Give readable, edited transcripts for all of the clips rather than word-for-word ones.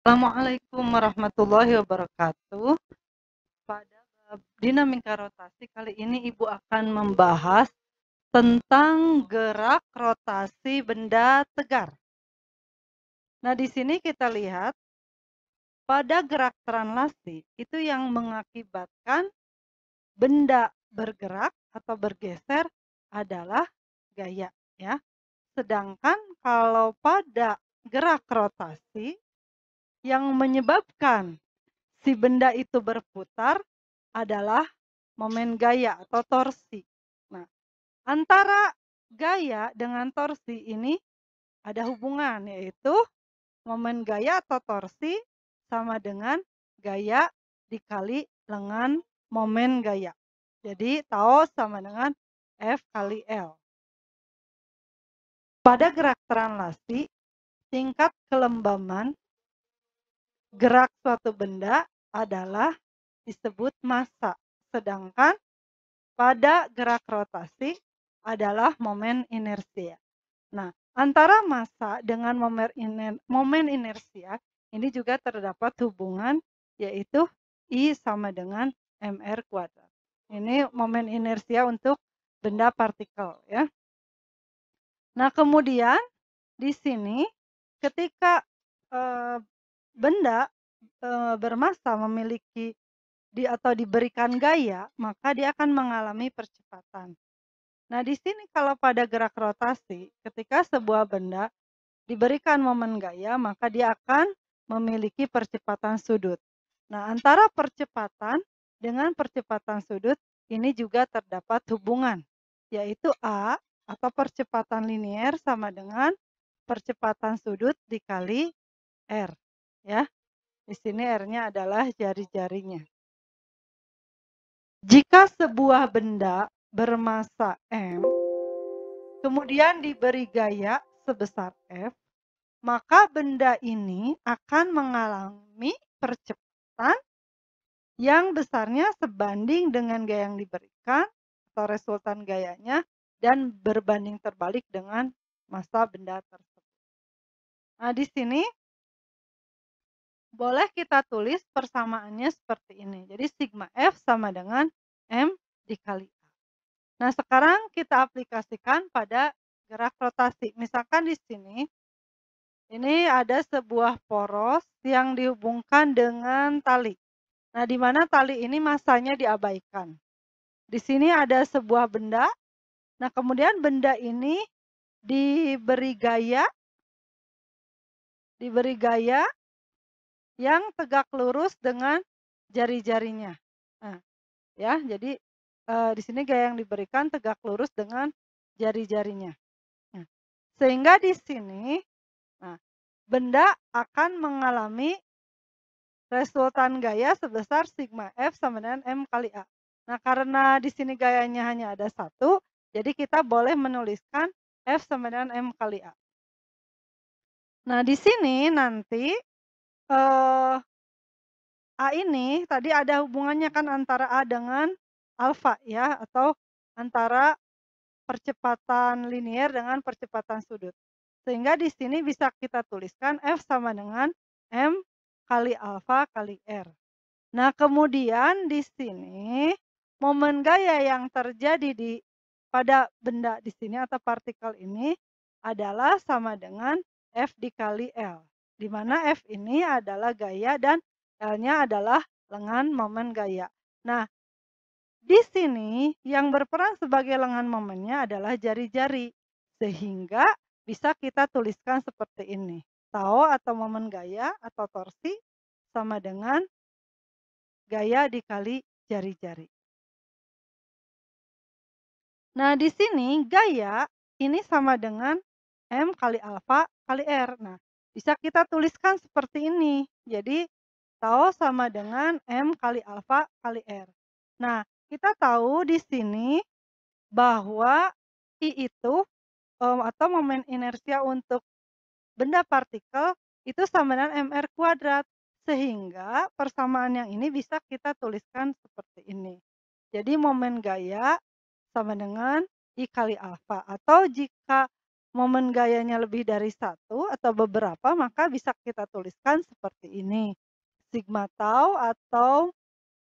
Assalamualaikum warahmatullahi wabarakatuh. Pada bab dinamika rotasi kali ini Ibu akan membahas tentang gerak rotasi benda tegar. Nah, di sini kita lihat pada gerak translasi itu yang mengakibatkan benda bergerak atau bergeser adalah gaya, ya. Sedangkan kalau pada gerak rotasi yang menyebabkan si benda itu berputar adalah momen gaya atau torsi. Nah, antara gaya dengan torsi ini ada hubungan, yaitu momen gaya atau torsi sama dengan gaya dikali lengan momen gaya. Jadi tau sama dengan F kali L. Pada gerak translasi, tingkat kelembaman gerak suatu benda adalah disebut massa. Sedangkan pada gerak rotasi adalah momen inersia. Nah, antara massa dengan momen inersia ini juga terdapat hubungan, yaitu I sama dengan mr kuadrat. Ini momen inersia untuk benda partikel, ya. Nah, kemudian di sini ketika benda bermassa memiliki atau diberikan gaya, maka dia akan mengalami percepatan. Nah, di sini kalau pada gerak rotasi, ketika sebuah benda diberikan momen gaya, maka dia akan memiliki percepatan sudut. Nah, antara percepatan dengan percepatan sudut ini juga terdapat hubungan, yaitu A atau percepatan linier sama dengan percepatan sudut dikali R, ya. Di sini R-nya adalah jari-jarinya. Jika sebuah benda bermassa M, kemudian diberi gaya sebesar F, maka benda ini akan mengalami percepatan yang besarnya sebanding dengan gaya yang diberikan atau resultan gayanya dan berbanding terbalik dengan massa benda tersebut. Nah, di sini boleh kita tulis persamaannya seperti ini. Jadi sigma F sama dengan M dikali A. Nah, sekarang kita aplikasikan pada gerak rotasi. Misalkan di sini, ini ada sebuah poros yang dihubungkan dengan tali. Nah, di mana tali ini massanya diabaikan. Di sini ada sebuah benda. Nah, kemudian benda ini diberi gaya yang tegak lurus dengan jari-jarinya. Nah, ya, jadi di sini gaya yang diberikan tegak lurus dengan jari-jarinya. Nah, sehingga di sini, nah, benda akan mengalami resultan gaya sebesar sigma F sama dengan M kali A. Nah, karena di sini gayanya hanya ada satu, jadi kita boleh menuliskan F sama dengan M kali A. Nah, di sini nanti A ini tadi ada hubungannya kan antara A dengan alfa, ya, atau antara percepatan linier dengan percepatan sudut. Sehingga di sini bisa kita tuliskan F sama dengan M kali alfa kali R. Nah, kemudian di sini momen gaya yang terjadi pada benda di sini atau partikel ini adalah sama dengan F dikali L, di mana F ini adalah gaya dan L-nya adalah lengan momen gaya. Nah, di sini yang berperan sebagai lengan momennya adalah jari-jari, sehingga bisa kita tuliskan seperti ini. Tau atau momen gaya atau torsi sama dengan gaya dikali jari-jari. Nah, di sini gaya ini sama dengan M kali alfa kali R. Nah, bisa kita tuliskan seperti ini. Jadi, tau sama dengan M kali alfa kali R. Nah, kita tahu di sini bahwa I itu atau momen inersia untuk benda partikel itu sama dengan mr kuadrat. Sehingga persamaan yang ini bisa kita tuliskan seperti ini. Jadi momen gaya sama dengan I kali alfa. Atau jika momen gayanya lebih dari satu atau beberapa, maka bisa kita tuliskan seperti ini. Sigma tau atau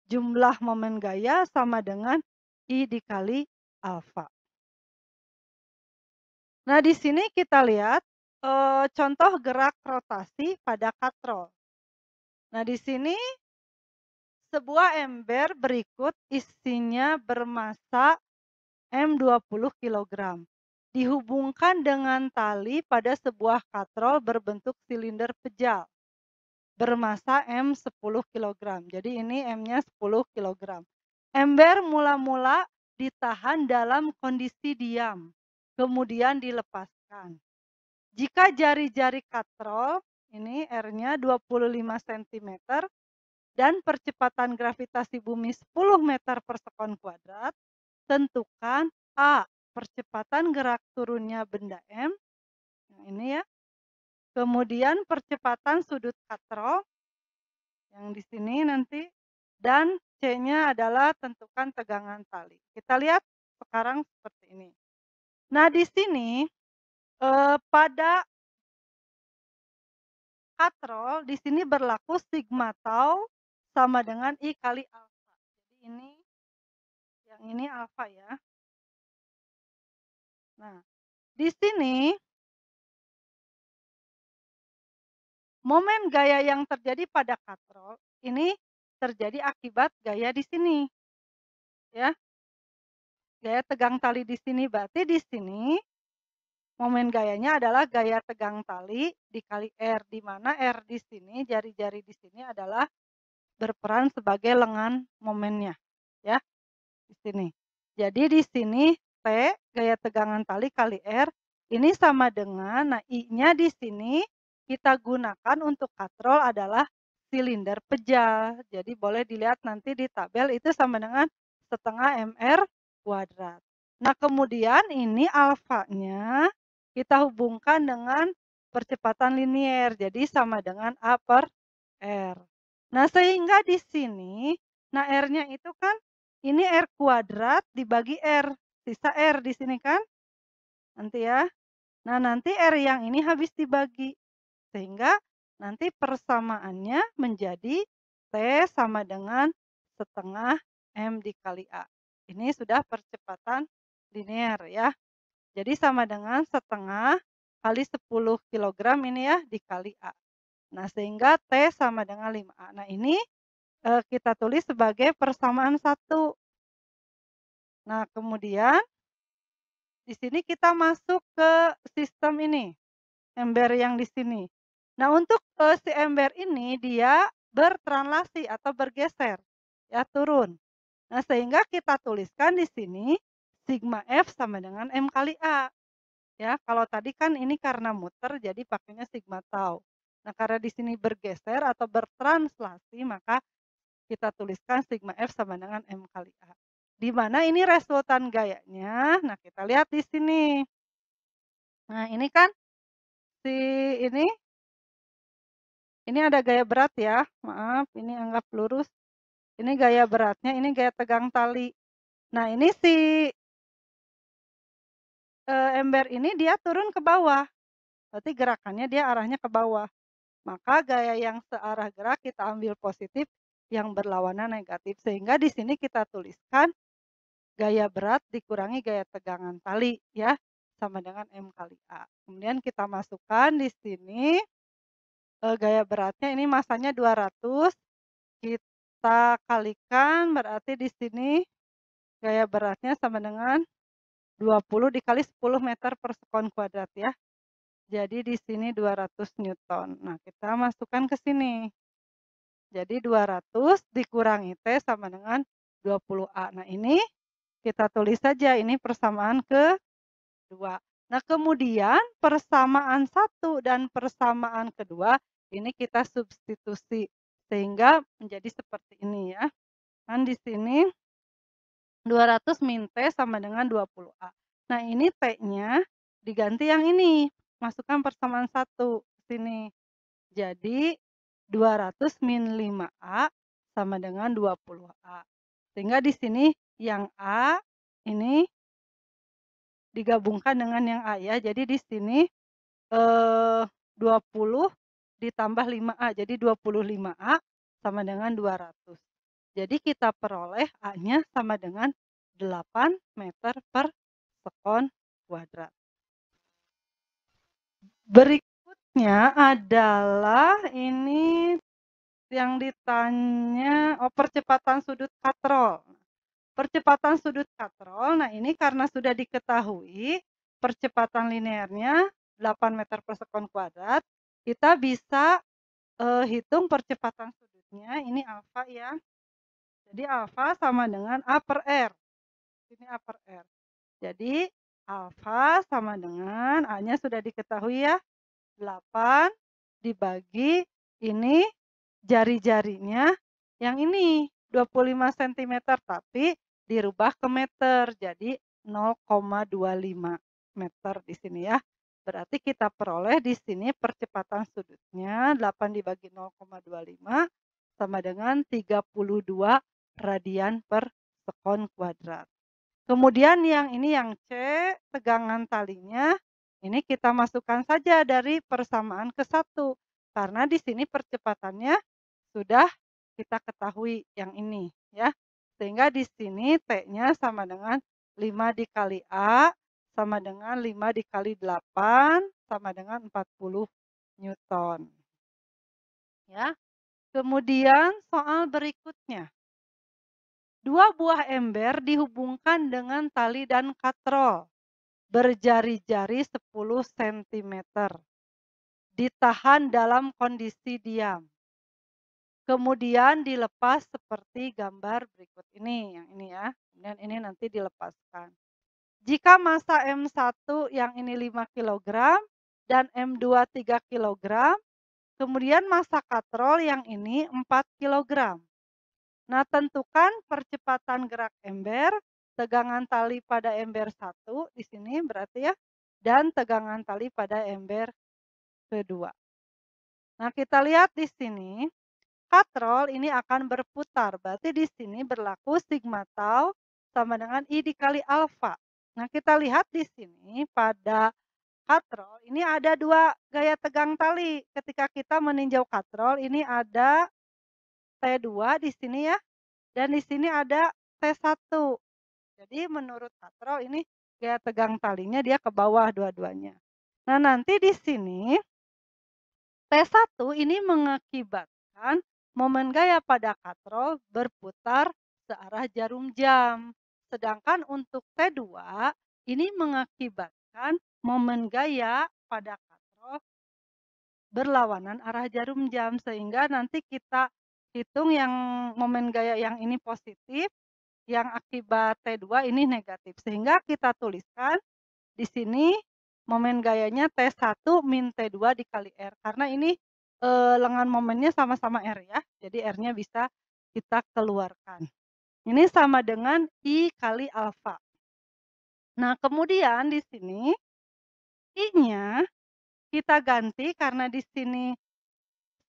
jumlah momen gaya sama dengan I dikali alfa. Nah, di sini kita lihat, contoh gerak rotasi pada katrol. Nah, di sini sebuah ember berikut isinya bermassa M20 kilogram. Dihubungkan dengan tali pada sebuah katrol berbentuk silinder pejal bermassa M10 kilogram. Jadi ini M-nya 10 kilogram. Ember mula-mula ditahan dalam kondisi diam, kemudian dilepaskan. Jika jari-jari katrol, ini R-nya 25 cm, dan percepatan gravitasi bumi 10 meter per sekon kuadrat, tentukan A. Percepatan gerak turunnya benda M, yang ini ya. Kemudian percepatan sudut katrol, yang di sini nanti, dan C-nya adalah tentukan tegangan tali. Kita lihat sekarang seperti ini. Nah, di sini pada katrol di sini berlaku sigma tau sama dengan I kali alfa. Jadi ini yang ini alfa ya. Nah, di sini momen gaya yang terjadi pada katrol ini terjadi akibat gaya di sini, ya. Gaya tegang tali di sini, berarti di sini momen gayanya adalah gaya tegang tali dikali R, di mana R di sini, jari-jari di sini adalah berperan sebagai lengan momennya, ya, di sini. Jadi di sini T, gaya tegangan tali kali R, ini sama dengan, nah I-nya di sini kita gunakan untuk katrol adalah silinder pejal. Jadi boleh dilihat nanti di tabel itu sama dengan setengah MR kuadrat. Nah, kemudian ini alfanya kita hubungkan dengan percepatan linier, jadi sama dengan A per R. Nah, sehingga di sini, nah R-nya itu kan ini R kuadrat dibagi R, sisa R di sini kan, nanti ya. Nah, nanti R yang ini habis dibagi, sehingga nanti persamaannya menjadi T sama dengan setengah M dikali A. Ini sudah percepatan linear ya. Jadi sama dengan setengah kali 10 kilogram ini ya dikali A. Nah, sehingga T sama dengan 5A. Nah, ini kita tulis sebagai persamaan 1. Nah, kemudian di sini kita masuk ke sistem ini, ember yang di sini. Nah, untuk si ember ini dia bertranslasi atau bergeser, ya turun. Nah, sehingga kita tuliskan di sini sigma F sama dengan M kali A. Ya, kalau tadi kan ini karena muter jadi pakainya sigma tau. Nah, karena di sini bergeser atau bertranslasi maka kita tuliskan sigma F sama dengan M kali A. Di mana ini resultan gayanya. Nah, kita lihat di sini. Nah, ini kan si ini ada gaya berat ya. Maaf, ini anggap lurus. Ini gaya beratnya, ini gaya tegang tali. Nah, ini si ember ini dia turun ke bawah. Berarti gerakannya dia arahnya ke bawah. Maka gaya yang searah gerak kita ambil positif, yang berlawanan negatif. Sehingga di sini kita tuliskan gaya berat dikurangi gaya tegangan tali ya, sama dengan M kali A. Kemudian kita masukkan di sini gaya beratnya ini massanya 200, kita kalikan berarti di sini gaya beratnya sama dengan 20 dikali 10 meter per sekon kuadrat ya. Jadi di sini 200 Newton. Nah, kita masukkan ke sini. Jadi 200 dikurangi T sama dengan 20A. Nah, ini kita tulis saja ini persamaan kedua. Nah, kemudian persamaan 1 dan persamaan kedua ini kita substitusi sehingga menjadi seperti ini ya. Kan di sini 200 min T sama dengan 20A. Nah, ini T-nya diganti yang ini, masukkan persamaan 1 sini. Jadi 200 min 5A sama dengan 20A. Sehingga di sini yang A ini digabungkan dengan yang A ya. Jadi di sini, eee, 20 ditambah 5A, jadi 25A sama dengan 200. Jadi kita peroleh A-nya sama dengan 8 meter per sekon kuadrat. Berikutnya adalah ini yang ditanya, percepatan sudut katrol. Percepatan sudut katrol, nah ini karena sudah diketahui percepatan linearnya 8 meter per sekon kuadrat, kita bisa, hitung percepatan sudutnya, ini alfa ya. Jadi alfa sama dengan A per R, ini A per R. Jadi alfa sama dengan A-nya sudah diketahui ya, 8 dibagi ini jari-jarinya yang ini 25 sentimeter, tapi dirubah ke meter, jadi 0,25 meter di sini ya. Berarti kita peroleh di sini percepatan sudutnya 8 dibagi 0,25 sama dengan 32 radian per sekon kuadrat. Kemudian yang ini yang C, tegangan talinya, ini kita masukkan saja dari persamaan ke 1, karena di sini percepatannya sudah kita ketahui yang ini ya. Sehingga di sini T-nya sama dengan 5 dikali A sama dengan 5 dikali 8 sama dengan 40 Newton. Ya. Kemudian soal berikutnya. Dua buah ember dihubungkan dengan tali dan katrol berjari-jari 10 sentimeter, ditahan dalam kondisi diam. Kemudian dilepas seperti gambar berikut ini, yang ini ya. Kemudian ini nanti dilepaskan. Jika massa M1 yang ini 5 kg dan M2 3 kg, kemudian massa katrol yang ini 4 kg. Nah, tentukan percepatan gerak ember, tegangan tali pada ember 1 di sini berarti ya, dan tegangan tali pada ember kedua. Nah, kita lihat di sini, katrol ini akan berputar, berarti di sini berlaku sigma tau sama dengan I dikali alfa. Nah, kita lihat di sini pada katrol ini ada 2 gaya tegang tali. Ketika kita meninjau katrol ini ada T2 di sini ya, dan di sini ada T1. Jadi menurut katrol ini gaya tegang talinya dia ke bawah dua-duanya. Nah, nanti di sini T1 ini mengakibatkan momen gaya pada katrol berputar searah jarum jam. Sedangkan untuk T2 ini mengakibatkan momen gaya pada katrol berlawanan arah jarum jam. Sehingga nanti kita hitung yang momen gaya yang ini positif, yang akibat T2 ini negatif. Sehingga kita tuliskan di sini momen gayanya T1 min T2 dikali R. Karena ini lengan momennya sama-sama R ya. Jadi R-nya bisa kita keluarkan. Ini sama dengan I kali alfa. Nah, kemudian di sini I-nya kita ganti karena di sini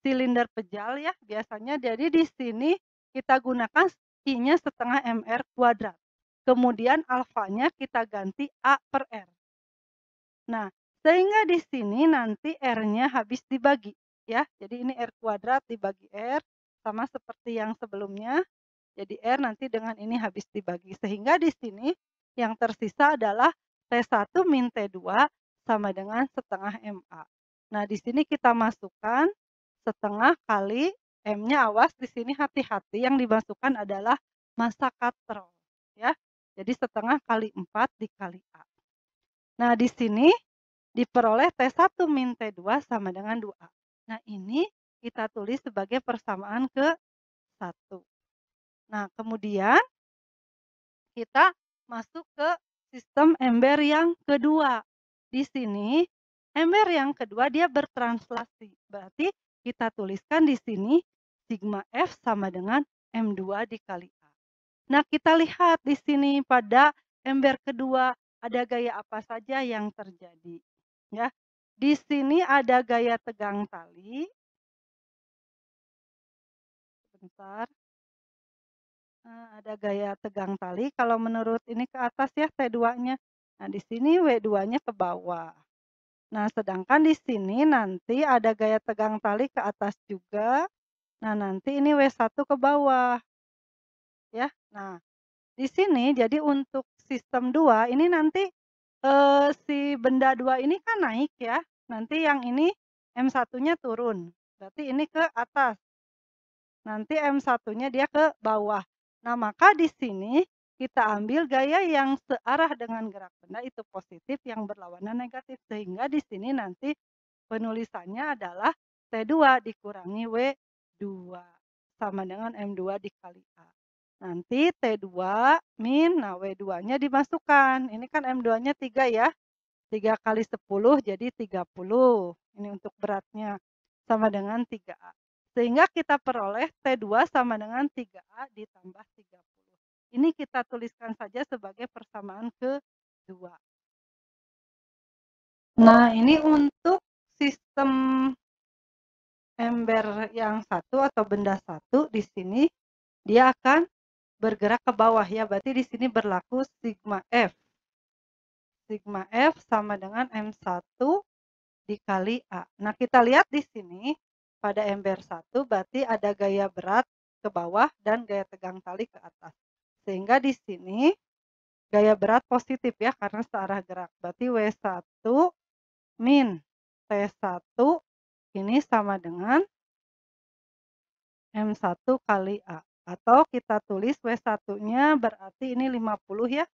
silinder pejal ya biasanya. Jadi di sini kita gunakan I-nya setengah MR kuadrat. Kemudian alfanya kita ganti A per R. Nah, sehingga di sini nanti R-nya habis dibagi ya. Jadi ini R kuadrat dibagi R sama seperti yang sebelumnya. Jadi R nanti dengan ini habis dibagi. Sehingga di sini yang tersisa adalah T1 min T2 sama dengan setengah MA. Nah, di sini kita masukkan setengah kali M-nya, awas di sini hati-hati yang dimasukkan adalah massa katrol ya. Jadi setengah kali 4 dikali A. Nah, di sini diperoleh T1 min T2 sama dengan 2A. Nah, ini kita tulis sebagai persamaan ke 1. Nah, kemudian kita masuk ke sistem ember yang kedua. Di sini ember yang kedua dia bertranslasi. Berarti kita tuliskan di sini sigma F sama dengan M2 dikali A. Nah, kita lihat di sini pada ember kedua ada gaya apa saja yang terjadi. Ya. Di sini ada gaya tegang tali. Sebentar. Ada gaya tegang tali kalau menurut ini ke atas ya T2-nya. Nah, di sini W2-nya ke bawah. Nah, sedangkan di sini nanti ada gaya tegang tali ke atas juga. Nah, nanti ini W1 ke bawah, ya. Nah, di sini jadi untuk sistem 2 ini nanti, si benda 2 ini kan naik ya, nanti yang ini M1-nya turun, berarti ini ke atas, nanti M1-nya dia ke bawah. Nah, maka di sini kita ambil gaya yang searah dengan gerak benda itu positif, yang berlawanan negatif, sehingga di sini nanti penulisannya adalah T2 dikurangi W2 sama dengan M2 dikali A. Nanti T2 min, nah W2-nya dimasukkan. Ini kan M2-nya 3 ya. 3 kali 10 jadi 30. Ini untuk beratnya sama dengan 3A. Sehingga kita peroleh T2 sama dengan 3A ditambah 30. Ini kita tuliskan saja sebagai persamaan kedua. Nah, ini untuk sistem ember yang satu atau benda satu di sini dia akan bergerak ke bawah ya, berarti di sini berlaku sigma F. Sigma F sama dengan M1 dikali A. Nah, kita lihat di sini pada ember satu berarti ada gaya berat ke bawah dan gaya tegang tali ke atas. Sehingga di sini gaya berat positif ya karena searah gerak. Berarti W1 min T1 ini sama dengan M1 kali A. Atau kita tulis W1-nya berarti ini 50 ya.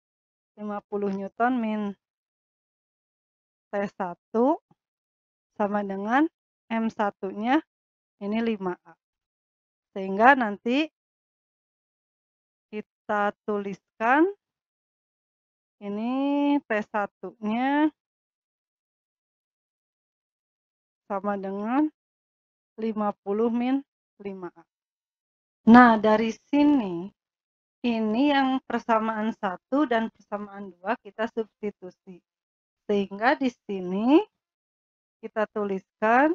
50 Newton min T1 sama dengan M1-nya ini 5A. Sehingga nanti kita tuliskan ini T1-nya sama dengan 50 min 5A. Nah, dari sini ini yang persamaan 1 dan persamaan 2 kita substitusi. Sehingga di sini kita tuliskan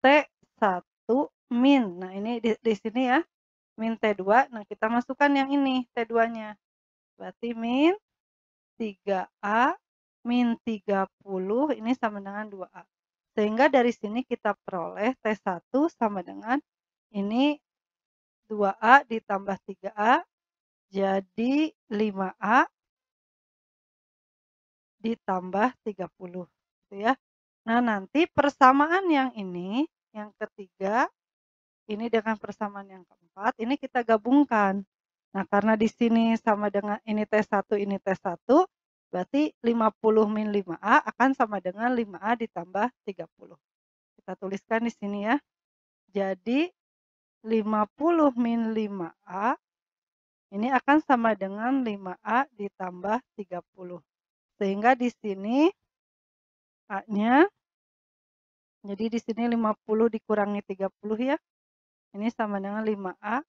T1 min. Nah, ini di sini ya, min T2. Nah, kita masukkan yang ini T2-nya. Berarti min 3A min 30 ini sama dengan 2A. Sehingga dari sini kita peroleh T1 sama dengan ini 2A ditambah 3A jadi 5A ditambah 30 gitu ya. Nah, nanti persamaan yang ini, yang ketiga, ini dengan persamaan yang keempat, ini kita gabungkan. Nah, karena di sini sama dengan ini T1, ini T1, berarti 50 min 5A akan sama dengan 5A ditambah 30. Kita tuliskan di sini ya. Jadi 50 min 5A ini akan sama dengan 5A ditambah 30. Sehingga di sini A-nya, jadi di sini 50 dikurangi 30 ya. Ini sama dengan 5A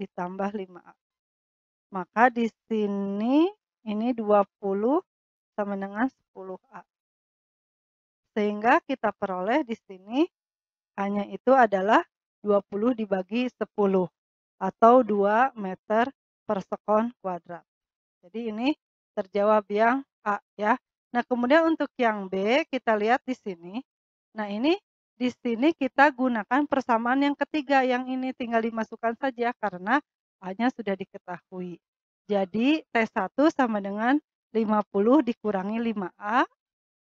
ditambah 5A. Maka di sini ini 20 sama dengan 10A. Sehingga kita peroleh di sini A-nya itu adalah 20 dibagi 10 atau 2 meter per sekon kuadrat. Jadi ini terjawab yang A ya. Nah, kemudian untuk yang B kita lihat di sini. Nah, ini di sini kita gunakan persamaan yang ketiga, yang ini tinggal dimasukkan saja karena A-nya sudah diketahui. Jadi T1 sama dengan 50 dikurangi 5A,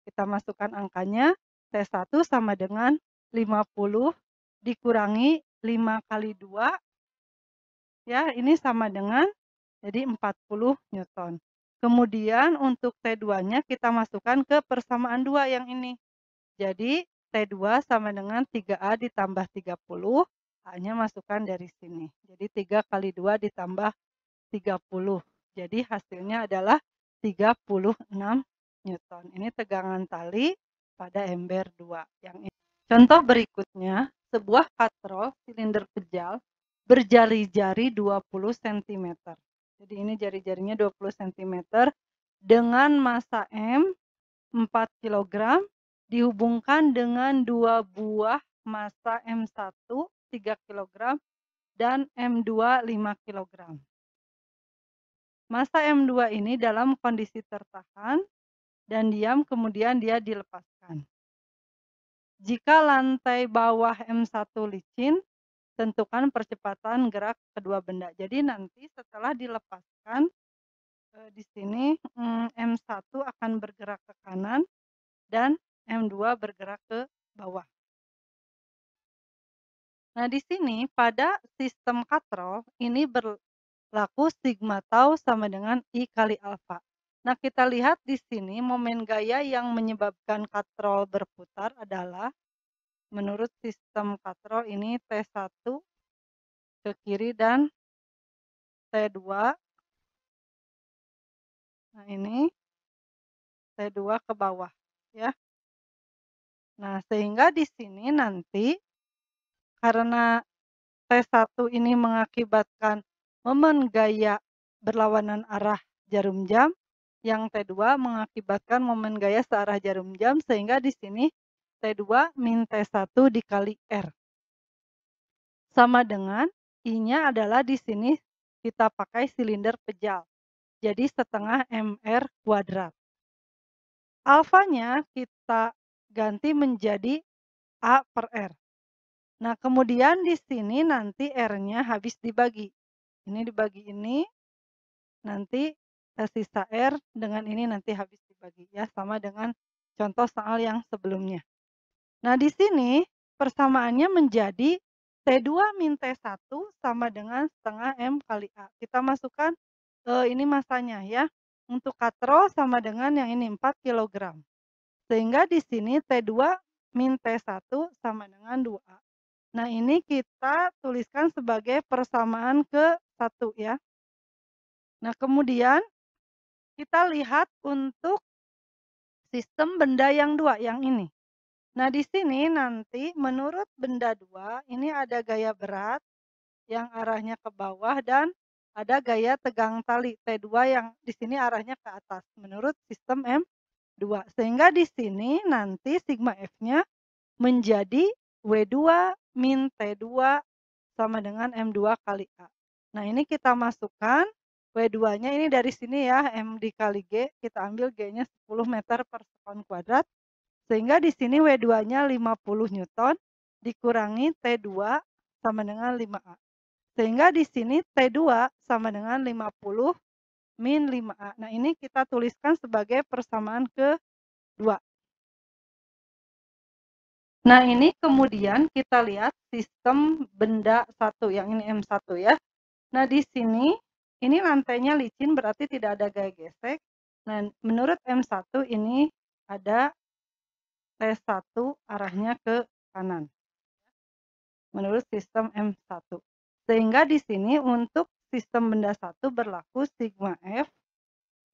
kita masukkan angkanya, T1 sama dengan 50 dikurangi 5 kali 2, ya ini sama dengan jadi 40 Newton. Kemudian untuk T2-nya kita masukkan ke persamaan 2 yang ini. Jadi T2 sama dengan 3A ditambah 30, A-nya masukkan dari sini. Jadi 3 kali 2 ditambah 30. Jadi hasilnya adalah 36 Newton. Ini tegangan tali pada ember 2 yang ini. Contoh berikutnya, sebuah katrol silinder kejal berjari-jari 20 cm. Jadi ini jari-jarinya 20 cm dengan massa M 4 kg dihubungkan dengan 2 buah massa M1 3 kg dan M2 5 kg. Massa M2 ini dalam kondisi tertahan dan diam kemudian dia dilepaskan. Jika lantai bawah M1 licin, tentukan percepatan gerak kedua benda. Jadi nanti setelah dilepaskan, di sini, M1 akan bergerak ke kanan dan M2 bergerak ke bawah. Nah, di sini pada sistem katrol ini berlaku sigma tau sama dengan I kali alfa. Nah, kita lihat di sini momen gaya yang menyebabkan katrol berputar adalah menurut sistem katrol ini T1 ke kiri dan T2. Nah, ini T2 ke bawah ya. Nah, sehingga di sini nanti karena T1 ini mengakibatkan momen gaya berlawanan arah jarum jam, yang T2 mengakibatkan momen gaya searah jarum jam, sehingga di sini T2 min T1 dikali R. Sama dengan I-nya adalah di sini kita pakai silinder pejal. Jadi setengah MR kuadrat. Alfanya kita ganti menjadi A per R. Nah, kemudian di sini nanti R-nya habis dibagi. Ini dibagi ini, nanti sisa R dengan ini nanti habis dibagi ya, sama dengan contoh soal yang sebelumnya. Nah, di sini persamaannya menjadi T2 min T1 sama dengan setengah M kali A. Kita masukkan ini masanya ya. Untuk katrol sama dengan yang ini 4 kg. Sehingga di sini T2 min T1 sama dengan 2A. Nah, ini kita tuliskan sebagai persamaan ke-1 ya. Nah, kemudian kita lihat untuk sistem benda yang 2, yang ini. Nah, di sini nanti menurut benda 2, ini ada gaya berat yang arahnya ke bawah dan ada gaya tegang tali T2 yang di sini arahnya ke atas menurut sistem M2. Sehingga di sini nanti sigma F-nya menjadi W2 min T2 sama dengan M2 kali A. Nah, ini kita masukkan W2-nya ini dari sini ya, M dikali G, kita ambil G-nya 10 meter per sekon kuadrat. Sehingga di sini W2-nya 50 Newton dikurangi T2 sama dengan 5A. Sehingga di sini T2 sama dengan 50 min 5A. Nah, ini kita tuliskan sebagai persamaan ke-2. Nah, ini kemudian kita lihat sistem benda 1, yang ini M1 ya. Nah, di sini ini lantainya licin berarti tidak ada gaya gesek. Nah, menurut M1 ini ada T1 arahnya ke kanan. Menurut sistem M1. Sehingga di sini untuk sistem benda 1 berlaku sigma F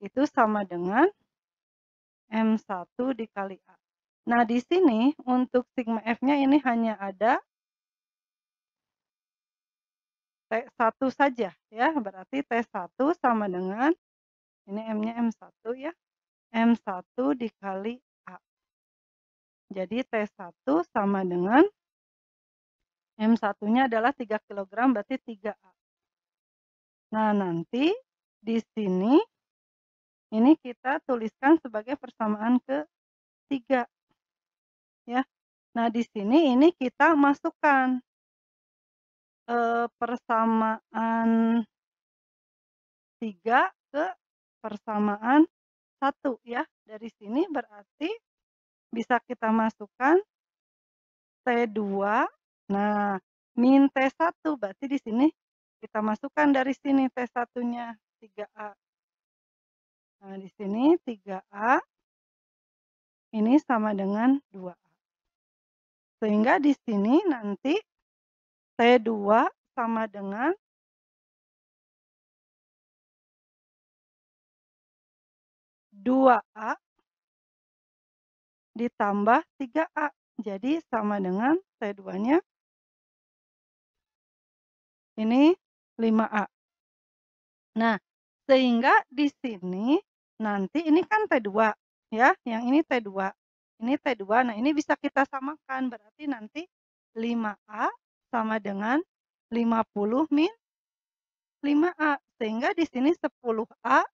itu sama dengan M1 dikali A. Nah, di sini untuk sigma F-nya ini hanya ada T1 saja ya, berarti T1 sama dengan ini M-nya M1 ya, M1 dikali A. Jadi T1 sama dengan M1-nya adalah 3 kg berarti 3A. Nah, nanti di sini ini kita tuliskan sebagai persamaan ke-3 ya. Nah, di sini ini kita masukkan persamaan 3 ke persamaan 1 ya. Dari sini berarti bisa kita masukkan T2, nah min T1 berarti di sini kita masukkan dari sini T1-nya 3A. Nah, di sini 3A ini sama dengan 2A. Sehingga di sini nanti T2 sama dengan 2A ditambah 3A. Jadi sama dengan T2-nya ini 5A. Nah, sehingga di sini nanti ini kan T2 ya, yang ini T2. Ini T2. Nah, ini bisa kita samakan berarti nanti 5A sama dengan 50 min 5A. Sehingga di sini 10A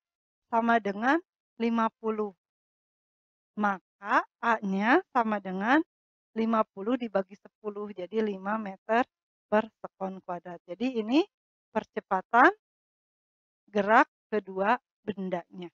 sama dengan 50. Maka A-nya sama dengan 50 dibagi 10, jadi 5 meter per sekon kuadrat. Jadi ini percepatan gerak kedua bendanya.